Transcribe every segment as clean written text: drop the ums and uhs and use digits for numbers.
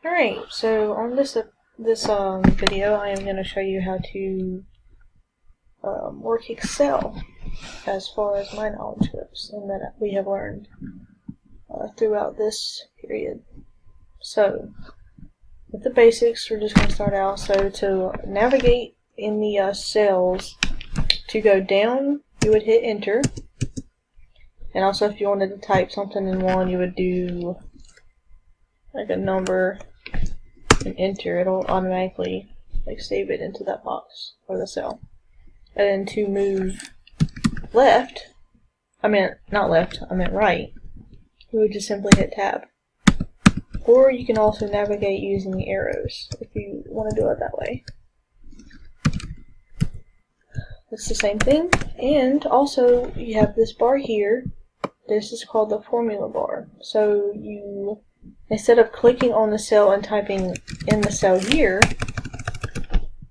Alright, so on this video, I am going to show you how to work Excel as far as my knowledge goes, and that we have learned throughout this period. So, with the basics, we're just going to start out. So, to navigate in the cells, to go down, you would hit Enter. And also, if you wanted to type something in one, you would do like a number and Enter. It'll automatically save it into that box or the cell. And then to move left, not left, I meant right, you would just simply hit Tab. Or you can also navigate using the arrows if you want to do it that way. It's the same thing. And also, you have this bar here. This is called the formula bar. So you, instead of clicking on the cell and typing in the cell here,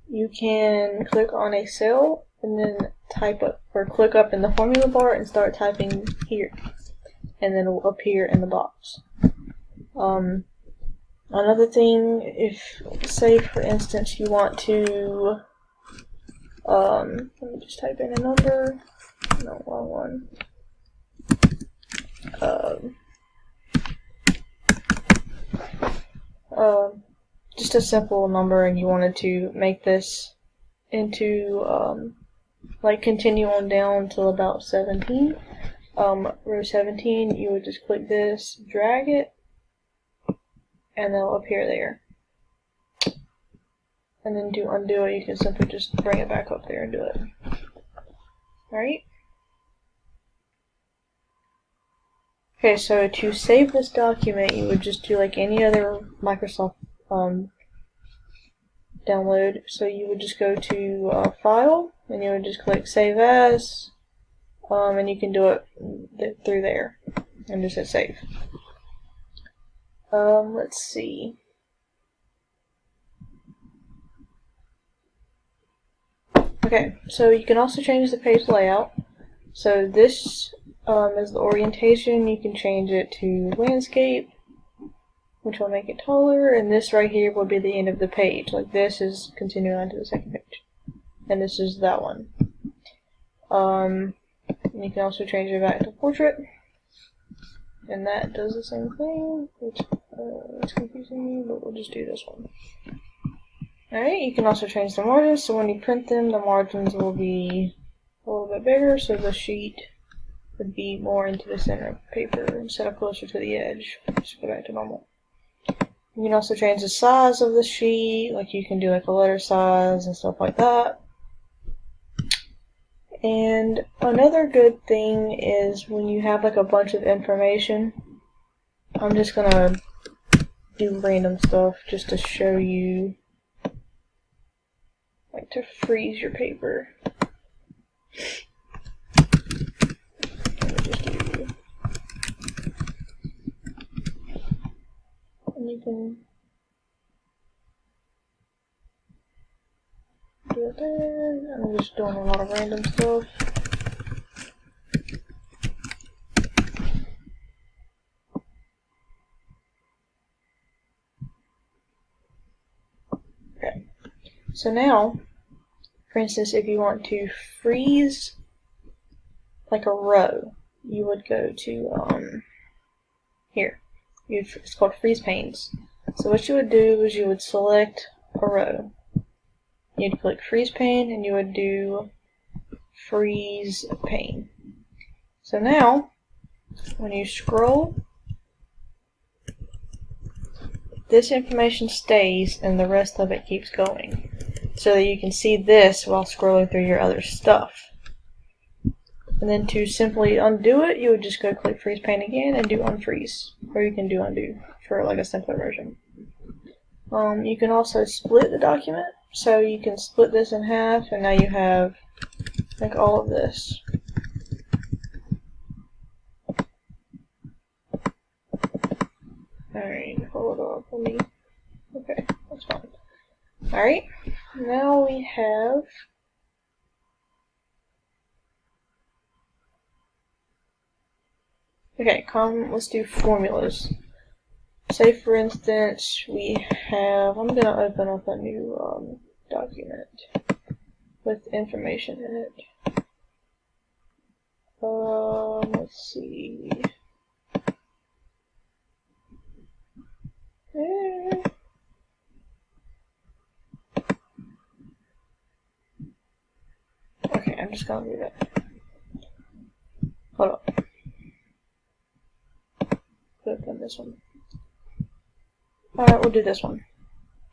you can click on a cell and then type up, or click up in the formula bar and start typing here, and then it will appear in the box. Another thing, if, say for instance, you want to, let me just type in a number, no, wrong one. Just a simple number, and you wanted to make this into, continue on down till about 17, row 17, you would just click this, drag it, and they'll appear there. And then to undo it, you can simply just bring it back up there and do it. Alright? Okay, so to save this document, you would just do like any other Microsoft download. So you would just go to File, and you would just click Save As, and you can do it through there, and just hit Save. Let's see. Okay, so you can also change the page layout. So this is the orientation. You can change it to landscape, which will make it taller, and this right here will be the end of the page. Like this is continuing on to the second page, and this is that one. You can also change it back to portrait, and that does the same thing, which it's confusing me, but we'll just do this one. Alright, you can also change the margins, so when you print them, the margins will be a little bit bigger, so the sheet would be more into the center of the paper instead of closer to the edge. Just go back to normal. You can also change the size of the sheet, like you can do like a letter size and stuff like that. And another good thing is when you have like a bunch of information, I'm just gonna do random stuff just to show you, like to freeze your paper. And you can do it there. I'm just doing a lot of random stuff. Okay. So now, for instance, if you want to freeze like a row, you would go to here. It's called Freeze Panes. So what you would do is you would select a row. You'd click Freeze Pane, and you would do Freeze Pane. So now, when you scroll, this information stays, and the rest of it keeps going, so that you can see this while scrolling through your other stuff. And then to simply undo it, you would just go click Freeze Pane again and do Unfreeze. Or you can do Undo for like a simpler version. You can also split the document. So you can split this in half, and now you have like all of this. Alright, hold on for me. Okay, that's fine. Alright, now we have okay, let's do formulas. say for instance we have, I'm gonna open up a new document with information in it. Let's see. Okay, I'm just gonna do that. Hold on. Open this one. Alright, we'll do this one.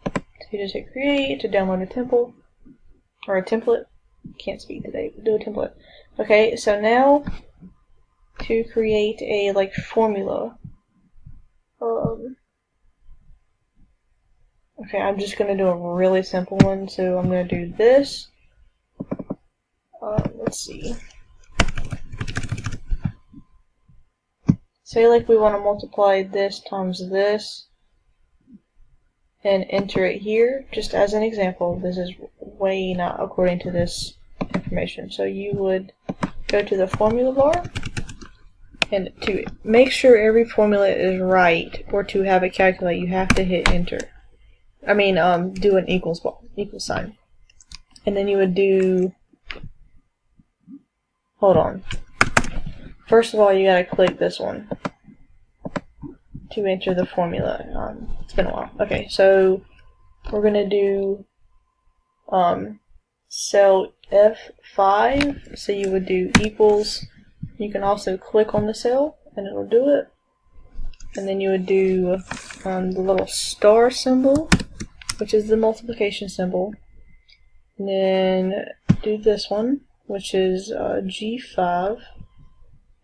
So you just hit create to download a template. Or a template. Can't speak today, but do a template. Okay, so now to create a like formula. Okay, I'm just gonna do a really simple one, so I'm gonna do this. Let's see. Say like we want to multiply this times this and enter it here, just as an example. This is way not according to this information. So you would go to the formula bar, and to make sure every formula is right, or to have it calculate, you have to hit enter. I mean, do an equal sign. And then you would do, hold on. First of all, you gotta click this one to enter the formula. It's been a while. Okay, so we're gonna do cell F5. So you would do equals. You can also click on the cell and it'll do it. And then you would do the little star symbol, which is the multiplication symbol. And then do this one, which is G5.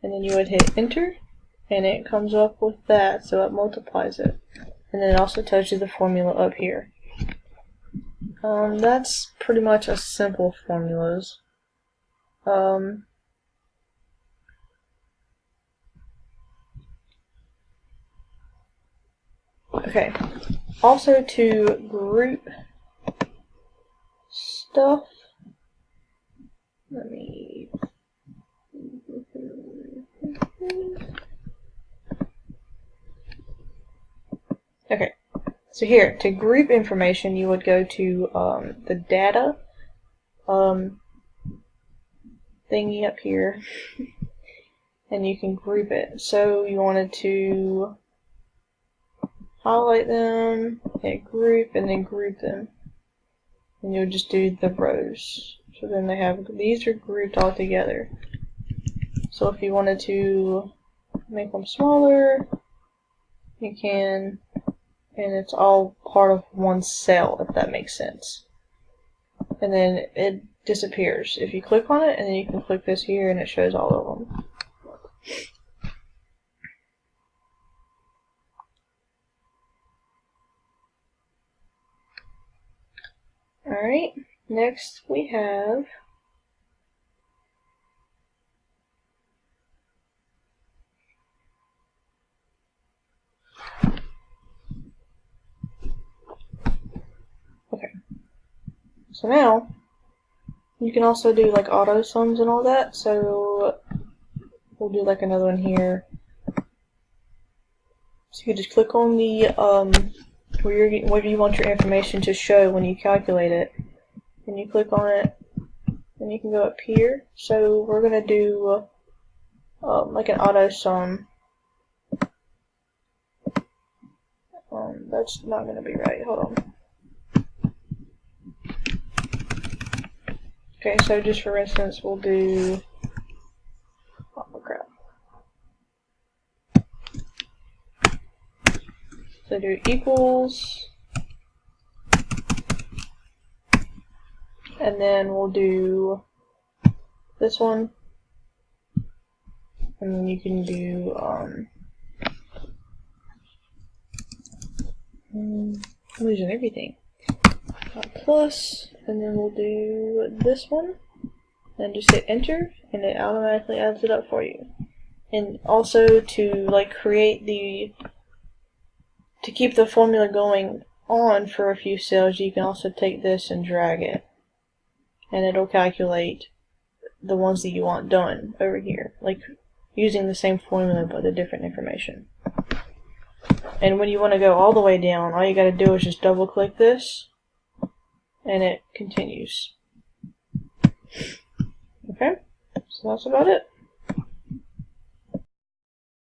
And then you would hit enter, and it comes up with that, so it multiplies it. And then it also tells you the formula up here. That's pretty much a simple formulas. Okay. Also to group stuff, let me. Okay, so here, to group information, you would go to the data thingy up here, and you can group it. So you wanted to highlight them, hit group, and then group them. And you'll just do the rows. So then they have, these are grouped all together. So if you wanted to make them smaller, you can, and it's all part of one cell, if that makes sense. And then it disappears. If you click on it, and then you can click this here, and it shows all of them. Alright, next we have so now you can also do like auto sums and all that, so we'll do like another one here. So you just click on the where you want your information to show when you calculate it, and you click on it, and you can go up here. So we're gonna do like an auto sum. That's not gonna be right. Hold on. Okay, so just for instance, we'll do, oh crap. So do equals, and then we'll do this one, and then you can do, I'm losing everything. Plus, and then we'll do this one, and just hit enter, and it automatically adds it up for you. And also to like create to keep the formula going on for a few cells, you can also take this and drag it, and it'll calculate the ones that you want done over here, like using the same formula but the different information. And when you want to go all the way down, all you got to do is just double click this and it continues. Okay, so that's about it.